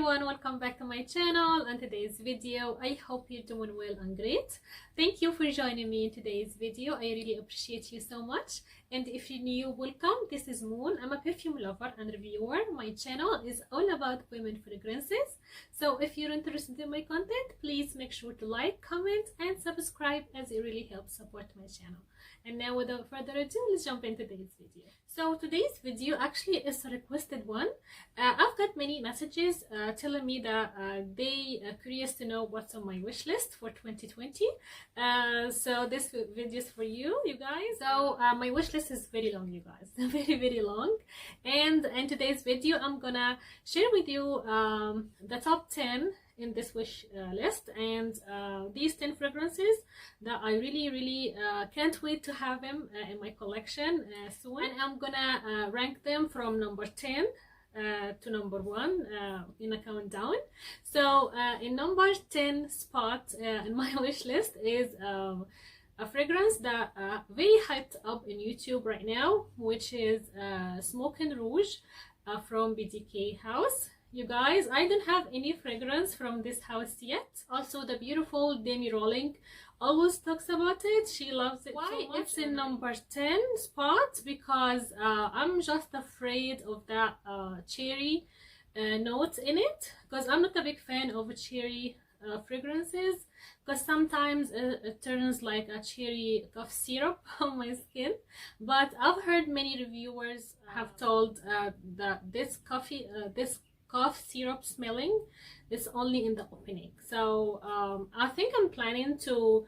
everyone, welcome back to my channel and today's video. I hope you're doing well and great. Thank you for joining me in today's video. I really appreciate you so much. And if you're new, welcome. This is Moon. I'm a perfume lover and reviewer. My channel is all about women fragrances. So if you're interested in my content, please make sure to like, comment and subscribe, as it really helps support my channel. And now without further ado, let's jump into today's video. So today's video actually is a requested one. I've got many messages telling me that they are curious to know what's on my wish list for 2020. So this video is for you guys. So my wish list is very long, you guys. very long. And in today's video, I'm gonna share with you the top 10 in this wish list, and these 10 fragrances that I really can't wait to have them in my collection soon. And I'm gonna rank them from number 10 to number 1 in a countdown. So in number 10 spot in my wish list is a fragrance that very hyped up in YouTube right now, which is Smokin' Rouge from BDK House. You guys, I don't have any fragrance from this house yet. Also, the beautiful Demi Rolling always talks about it. She loves it. Why so much. It's in number 10 spot? Because I'm just afraid of that cherry note in it, because I'm not a big fan of cherry fragrances, because sometimes it turns like a cherry cough syrup on my skin. But I've heard many reviewers have told that this cough syrup smelling is only in the opening. So I think I'm planning to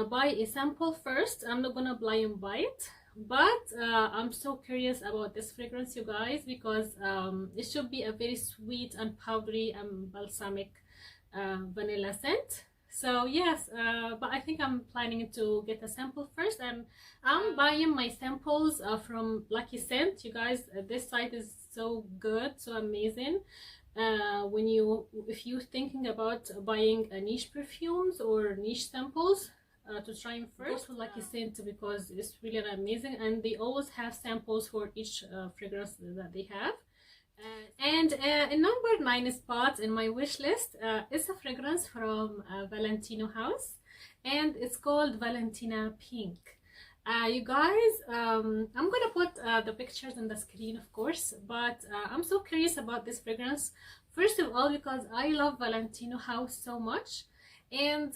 buy a sample first. I'm not gonna blind buy it, but I'm so curious about this fragrance, you guys, because it should be a very sweet and powdery and balsamic vanilla scent. So yes, but I think I'm planning to get a sample first, and I'm buying my samples from Lucky Scent. You guys, this site is so good, so amazing. If you're thinking about buying a niche perfumes or niche samples to try them first, go to Lucky Scent, because it's really amazing, and they always have samples for each fragrance that they have. And in number 9 spot in my wish list is a fragrance from Valentino House, and it's called Valentino Pink. You guys, I'm gonna put the pictures on the screen, of course, but I'm so curious about this fragrance. First of all, because I love Valentino House so much, and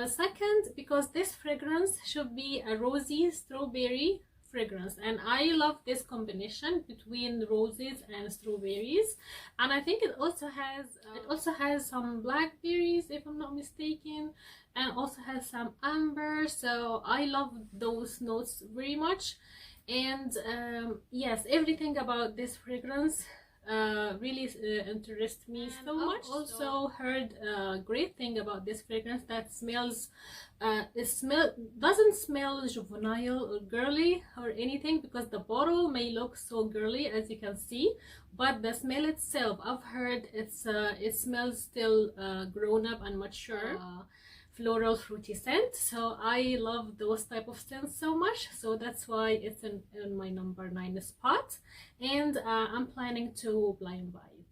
second, because this fragrance should be a rosy strawberry fragrance, and I love this combination between roses and strawberries. And I think it also has some blackberries, if I'm not mistaken, and also has some amber. So I love those notes very much. And yes, everything about this fragrance really interests me so much. I've also heard a great thing about this fragrance, that smells doesn't smell juvenile or girly or anything, because the bottle may look so girly, as you can see, but the smell itself, I've heard it smells still grown up and mature, floral fruity scent. So I love those type of scents so much, so that's why it's in my number 9 spot, and I'm planning to blind buy it.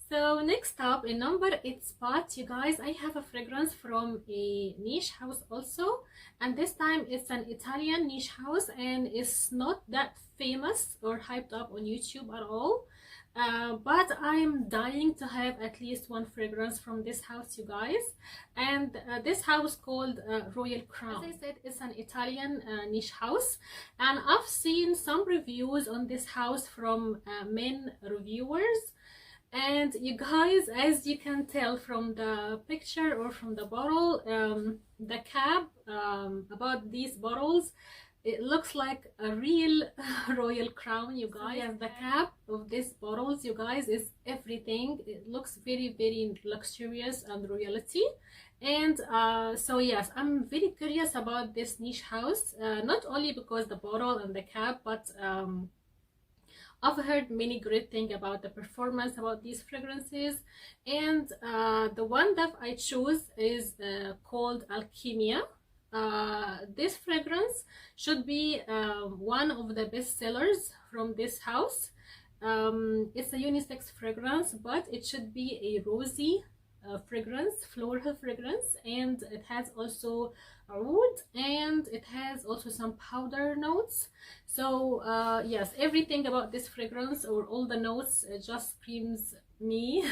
So next up, in number 8 spot, you guys, I have a fragrance from a niche house also, and this time it's an Italian niche house, and it's not that famous or hyped up on YouTube at all. But I'm dying to have at least one fragrance from this house, you guys. And this house called Royal Crown. As I said, it's an Italian niche house, and I've seen some reviews on this house from men reviewers. And you guys, as you can tell from the picture or from the bottle, the cap about these bottles, it looks like a real Royal Crown, you guys. So yes, the cap of these bottles, you guys, is everything. It looks very luxurious and royalty. And so yes, I'm very curious about this niche house, not only because the bottle and the cap, but I've heard many great things about the performance about these fragrances. And the one that I choose is called Alchemia. This fragrance should be one of the best sellers from this house. It's a unisex fragrance, but it should be a rosy fragrance, floral fragrance, and it has also a wood, and it has also some powder notes. So yes, everything about this fragrance, or all the notes, just screams me.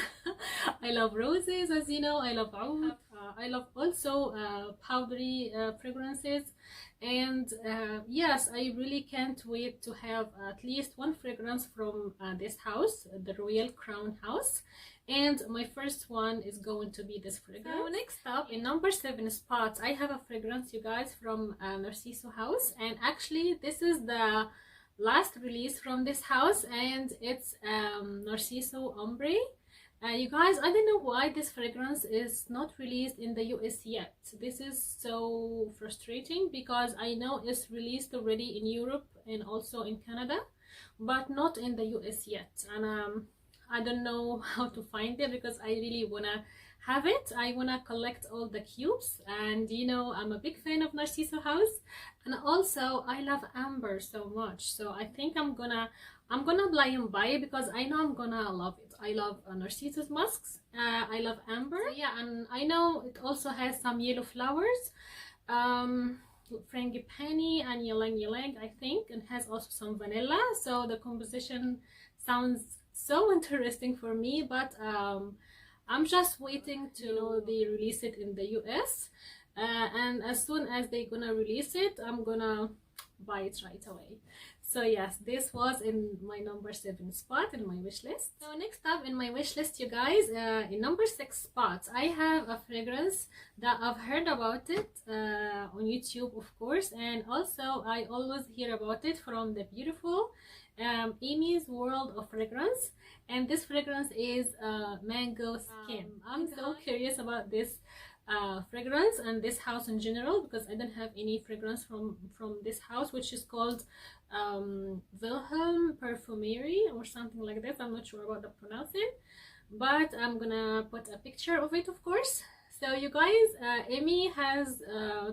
I love roses, as you know. I love oud. I love also powdery fragrances, and yes, I really can't wait to have at least one fragrance from this house, the Royal Crown House. And my first one is going to be this fragrance. So next up, in number 7 spot, I have a fragrance, you guys, from Narciso house, and actually this is the last release from this house, and it's Narciso Ombre. You guys, I don't know why this fragrance is not released in the US yet. This is so frustrating because I know it's released already in Europe and also in Canada, but not in the US yet. And I don't know how to find it because I really wanna have it. I wanna collect all the cubes, and you know, I'm a big fan of Narciso house, and also I love amber so much. So I think I'm gonna blind buy it because I know I'm gonna love it. I love Narcisso's musks. I love amber. So yeah, and I know it also has some yellow flowers, frangipani and ylang ylang, I think, and has also some vanilla. So the composition sounds so interesting for me, but I'm just waiting to know they release it in the US, and as soon as they're gonna release it, I'm gonna buy it right away. So yes, this was in my number 7 spot in my wish list. So next up in my wish list, you guys, in number 6 spot, I have a fragrance that I've heard about it on YouTube, of course, and also I always hear about it from the beautiful Amy's World of Fragrance, and this fragrance is Mango Skin. I'm so curious about this fragrance and this house in general because I don't have any fragrance from this house, which is called Wilhelm Perfumery or something like this. I'm not sure about the pronouncing, but I'm gonna put a picture of it, of course. So you guys, Amy has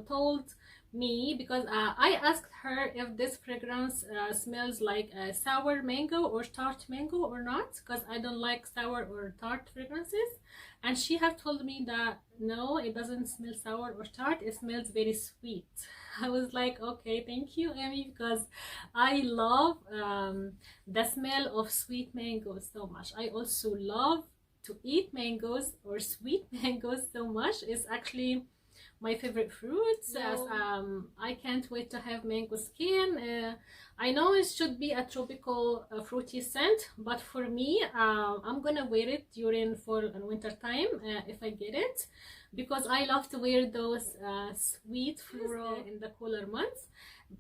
told me, because I asked her if this fragrance smells like sour mango or tart mango or not, because I don't like sour or tart fragrances, and she have told me that no, it doesn't smell sour or tart, it smells very sweet. I was like, okay, thank you, Amy, because I love the smell of sweet mangoes so much. I also love to eat mangoes or sweet mangoes so much. It's actually my favorite fruit. So yes, I can't wait to have Mango Skin. I know it should be a tropical fruity scent, but for me, I'm gonna wear it during fall and winter time if I get it, because I love to wear those sweet floral in the cooler months.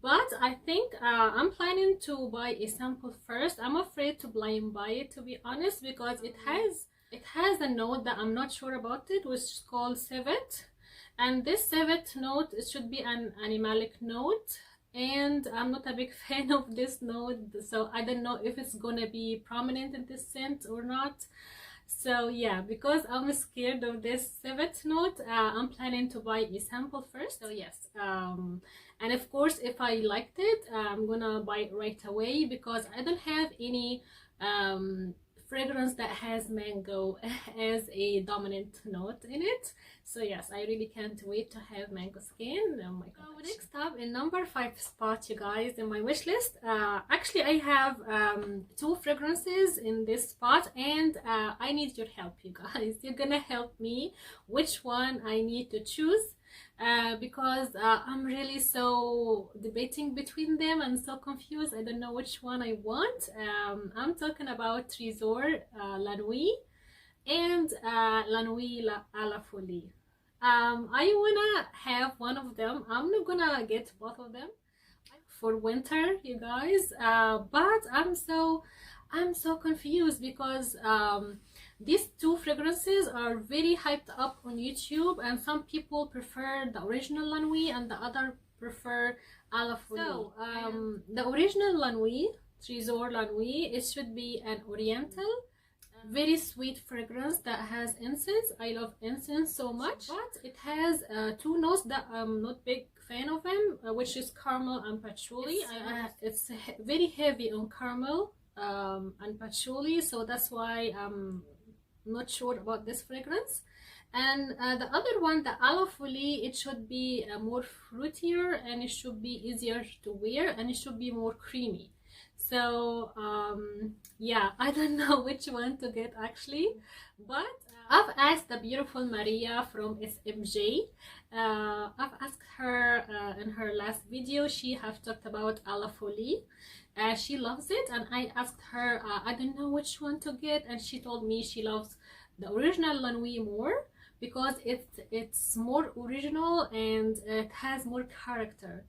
But I think I'm planning to buy a sample first. I'm afraid to blind buy it, to be honest, because it has a note that I'm not sure about it, which is called civet. And this civet note, it should be an animalic note, and I'm not a big fan of this note, so I don't know if it's gonna be prominent in this scent or not. So yeah, because I'm scared of this civet note, I'm planning to buy a sample first. So yes, and of course if I liked it, I'm gonna buy it right away, because I don't have any fragrance that has mango as a dominant note in it. So yes, I really can't wait to have Mango Skin. Oh my god. So next up in number 5 spot, you guys, in my wish list, actually I have 2 fragrances in this spot, and I need your help, you guys. You're gonna help me which one I need to choose, because I'm really so debating between them and so confused. I don't know which one I want. I'm talking about Trésor La Nuit and La Nuit à la Folie. I wanna have one of them. I'm not gonna get both of them for winter, you guys, but I'm so confused because these 2 fragrances are very hyped up on YouTube, and some people prefer the original La Nuit and the other prefer à la Folie. So the original La Nuit, Trésor La Nuit, it should be an oriental, very sweet fragrance that has incense. I love incense so much, but it has 2 notes that I'm not big fan of them, which is caramel and patchouli. It's very heavy on caramel and patchouli, so that's why I'm not sure about this fragrance. And the other one, the Aloe Folie, it should be more fruitier, and it should be easier to wear, and it should be more creamy. So yeah, I don't know which one to get actually, but I've asked the beautiful Maria from SMJ. I've asked her in her last video. She have talked about Aloe Folie. She loves it, and I asked her I don't know which one to get, and she told me she loves the original La Nuit more because it's more original and it has more character.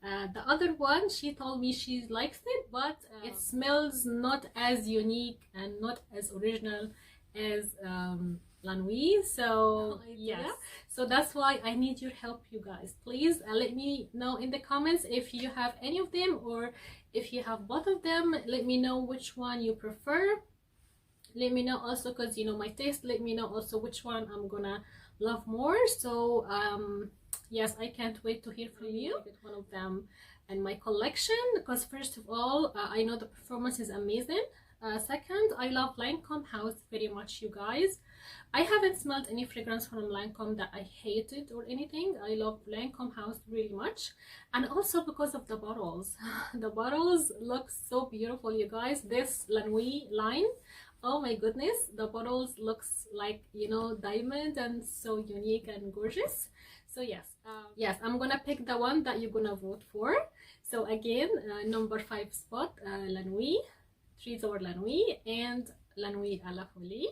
The other one, she told me she likes it, but it smells not as unique and not as original as La Nuit. So yes, so that's why I need your help, you guys. Please let me know in the comments if you have any of them, or if you have both of them. Let me know which one you prefer. Let me know also, because you know my taste. Let me know also which one I'm gonna love more. So yes, I can't wait to hear from you. I get one of them in my collection because first of all, I know the performance is amazing. Second, I love Lancome House very much, you guys. I haven't smelled any fragrance from Lancome that I hated or anything. I love Lancome House really much, and also because of the bottles. The bottles look so beautiful, you guys. This La Nuit line, oh my goodness, the bottles looks like, you know, diamond and so unique and gorgeous. So yes, yes, I'm gonna pick the one that you're gonna vote for. So again, number 5 spot, La Nuit, Trésor La Nuit, and La Nuit à la Folie.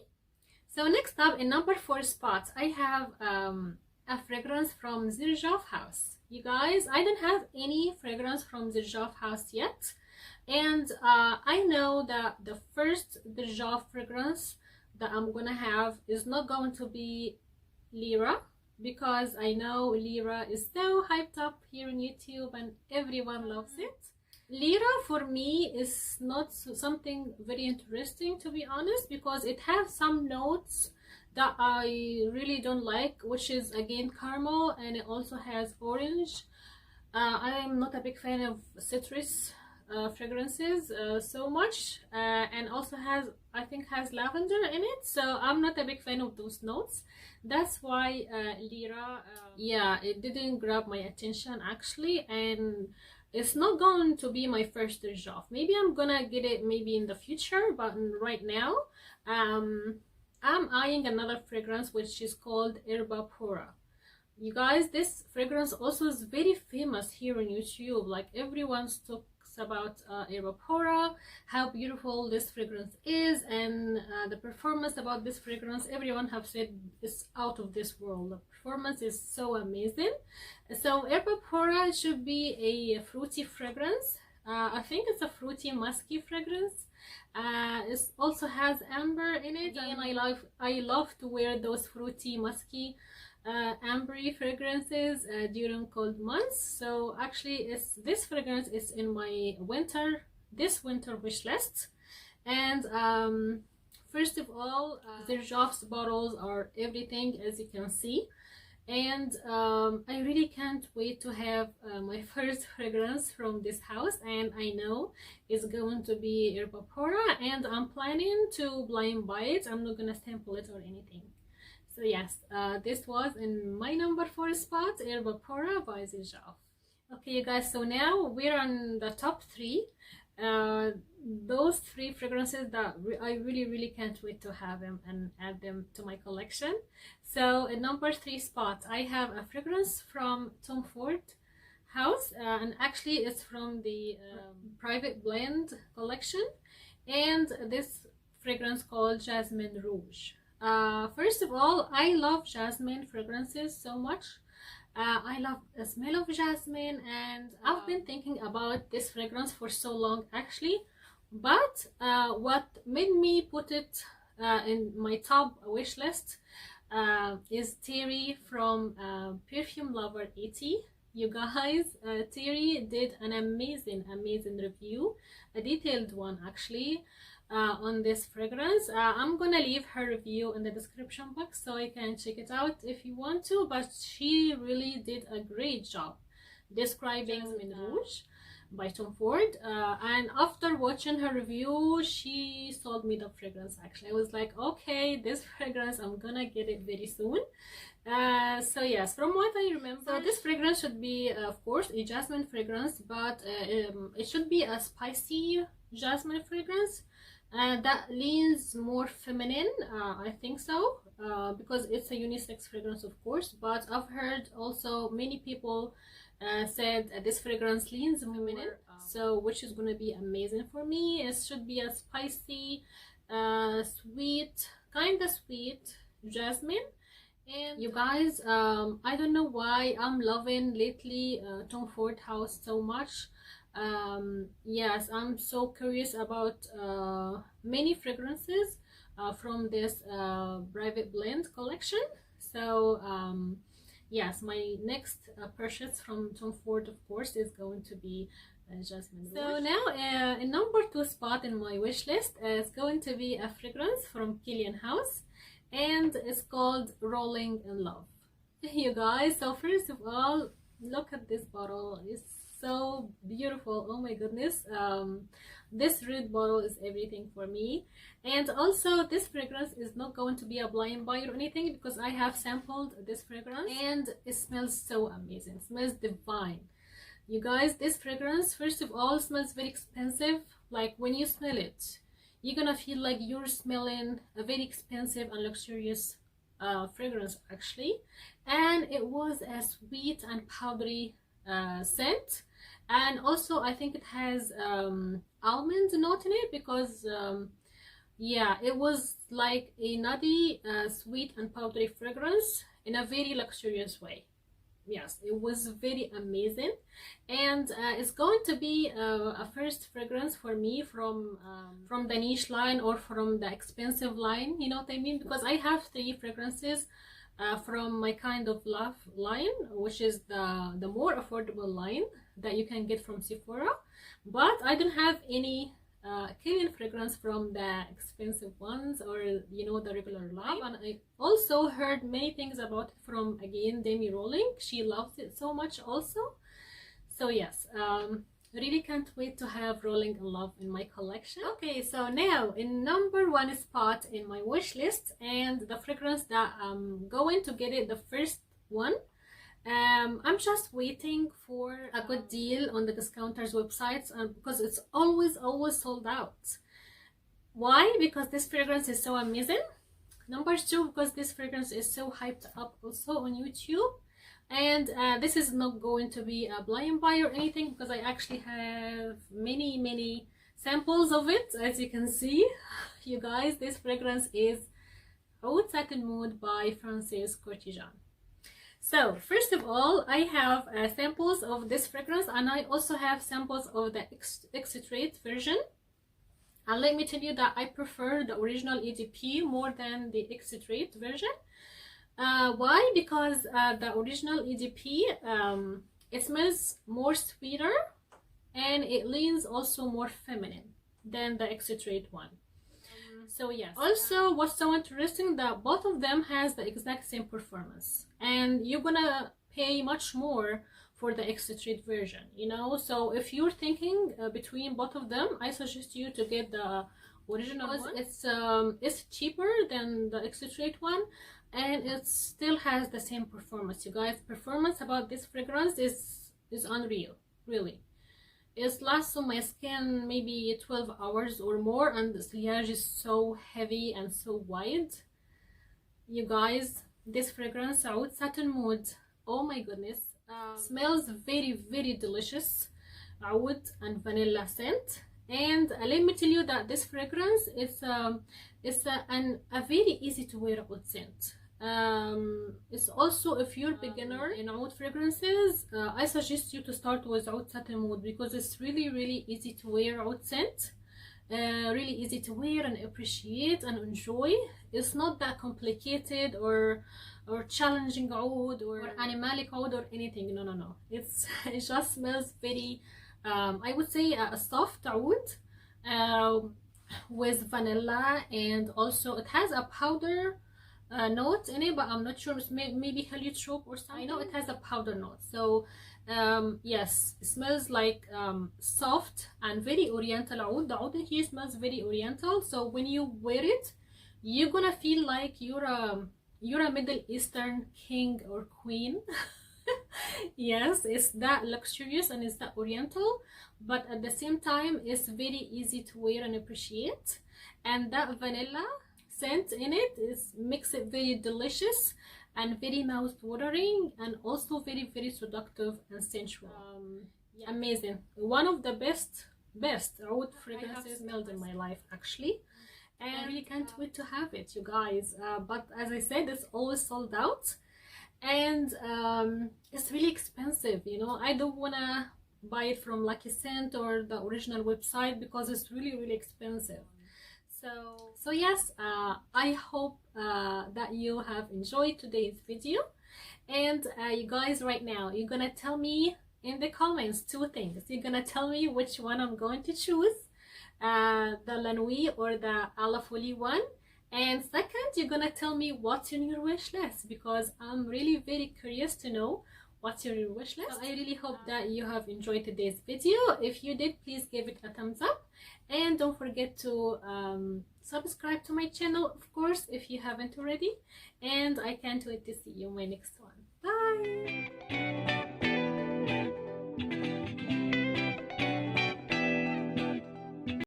So next up, in number 4 spot, I have a fragrance from Xerjoff House. You guys, I don't have any fragrance from Xerjoff House yet. And I know that the first Xerjoff fragrance that I'm gonna have is not going to be Lyra, because I know Lyra is so hyped up here on YouTube and everyone loves it. Lyra for me is not something very interesting, to be honest, because it has some notes that I really don't like, which is again caramel, and it also has orange. I'm not a big fan of citrus fragrances so much, and also has, I think, has lavender in it, so I'm not a big fan of those notes. That's why Lyra, yeah, it didn't grab my attention actually, and it's not going to be my first Xerjoff. Maybe I'm gonna get it maybe in the future, but right now I'm eyeing another fragrance which is called Erbaphora. You guys, this fragrance also is very famous here on YouTube. Like everyone's talks about Erbaphora, how beautiful this fragrance is, and the performance about this fragrance, everyone have said is out of this world. The performance is so amazing. So Erbaphora should be a fruity fragrance. I think it's a fruity musky fragrance. It also has amber in it, and I love to wear those fruity musky ambery fragrances during cold months. So actually this fragrance is in my this winter wish list. And first of all, Xerjoff's bottles are everything, as you can see, and I really can't wait to have my first fragrance from this house, and I know it's going to be Erbaphora, and I'm planning to blind buy it. I'm not gonna sample it or anything. So yes, this was in my number 4 spot, Erbaphora by Xerjoff. Okay, you guys, so now we're on the top 3. Those 3 fragrances that I really can't wait to have them and add them to my collection. So in number 3 spot, I have a fragrance from Tom Ford House, and actually it's from the Private Blend collection, and this fragrance called Jasmine Rouge. First of all, I love jasmine fragrances so much. I love the smell of jasmine, and I've been thinking about this fragrance for so long actually, but what made me put it in my top wish list is Terrie from Perfume Lover 80. You guys, Terrie did an amazing review, a detailed one actually, on this fragrance. I'm gonna leave her review in the description box so you can check it out if you want to, but she really did a great job describing Jasmine Rouge. by Tom Ford, and after watching her review she sold me the fragrance. Actually, I was like, okay, this fragrance, I'm gonna get it very soon. So yes, from what I remember, so this fragrance should be of course a jasmine fragrance, but it should be a spicy jasmine fragrance that leans more feminine. I think so, because it's a unisex fragrance of course, but I've heard also many people said this fragrance leans feminine, so which is gonna be amazing for me. It should be a spicy, sweet, kind of sweet jasmine. And you guys, I don't know why I'm loving lately Tom Ford house so much. Yes, I'm so curious about many fragrances from this private blend collection. So yes, my next purchase from Tom Ford of course is going to be Jasmine Rouge. So now in number 2 spot in my wish list is going to be a fragrance from Kilian House, and it's called Rolling in Love. You guys, so first of all, look at this bottle. It's so beautiful. Oh my goodness, this red bottle is everything for me. And also this fragrance is not going to be a blind buy or anything, because I have sampled this fragrance and it smells so amazing. It smells divine. You guys, this fragrance first of all smells very expensive. Like when you smell it, you're gonna feel like you're smelling a very expensive and luxurious fragrance actually. And it was a sweet and powdery scent, and also I think it has almond note in it, because yeah, it was like a nutty, sweet and powdery fragrance in a very luxurious way. Yes, it was very amazing. And it's going to be a first fragrance for me from the niche line or from the expensive line, you know what I mean, because I have 3 fragrances from my kind of love line, which is the more affordable line that you can get from Sephora, but I don't have any Kilian fragrance from the expensive ones, or you know, the regular line. And I also heard many things about it from, again, Demi Rolling. She loves it so much also. So yes, really can't wait to have Rolling in Love in my collection. Okay, so now in number 1 spot in my wish list, and the fragrance that I'm going to get it the first one. I'm just waiting for a good deal on the discounters websites, because it's always sold out. Why? Because this fragrance is so amazing. Number 2, because this fragrance is so hyped up also on YouTube. And this is not going to be a blind buy or anything, because I actually have many samples of it, as you can see. You guys, this fragrance is Oud Satin Mood by Francis Courtijan. So first of all, I have samples of this fragrance, and I also have samples of the excitrate version. And let me tell you that I prefer the original EDP more than the excitrate version. Why? Because the original EDP, it smells more sweeter, and it leans also more feminine than the excitrate one. So yes, also what's so interesting, that both of them has the exact same performance, and you're gonna pay much more for the excitrate version, you know. So if you're thinking between both of them, I suggest you to get the original one. It's cheaper than the excitrate one, and it still has the same performance. You guys, performance about this fragrance is unreal, really. It lasts on my skin maybe 12 hours or more, and the sillage is so heavy and so wide. You guys, this fragrance, Oud Satin Mood, oh my goodness, smells very delicious. Oud and vanilla scent. And let me tell you that this fragrance is a very easy to wear oud scent. It's also, if you're beginner in oud fragrances, I suggest you to start with Oud Satin Mood, because it's really easy to wear oud scent, really easy to wear and appreciate and enjoy. It's not that complicated or challenging oud or animalic oud or anything. No, it just smells very I would say a soft oud with vanilla, and also it has a powder note in it, but I'm not sure. Maybe heliotrope or something. I know it has a powder note. So yes, it smells like soft and very oriental oud. The oud here smells very oriental. So when you wear it, you're gonna feel like you're a Middle Eastern king or queen. Yes, it's that luxurious and it's that oriental, but at the same time it's very easy to wear and appreciate. And that vanilla scent in it makes it very delicious and very mouth watering, and also very, very seductive and sensual. Yeah, amazing. One of the best oud fragrances smelled in my life, actually. And I really can't wait to have it, you guys. But as I said, it's always sold out, and it's really expensive. You know, I don't wanna buy it from Lucky Scent or the original website because it's really, really expensive. So yes, I hope that you have enjoyed today's video. And you guys, right now, you're gonna tell me in the comments two things. You're gonna tell me which one I'm going to choose, the La Nuit or the A La Folie one. And second, you're gonna tell me what's in your wish list, because I'm really very curious to know what's in your wish list. So I really hope that you have enjoyed today's video. If you did, please give it a thumbs up, and don't forget to subscribe to my channel, of course, if you haven't already. And I can't wait to see you in my next one. Bye.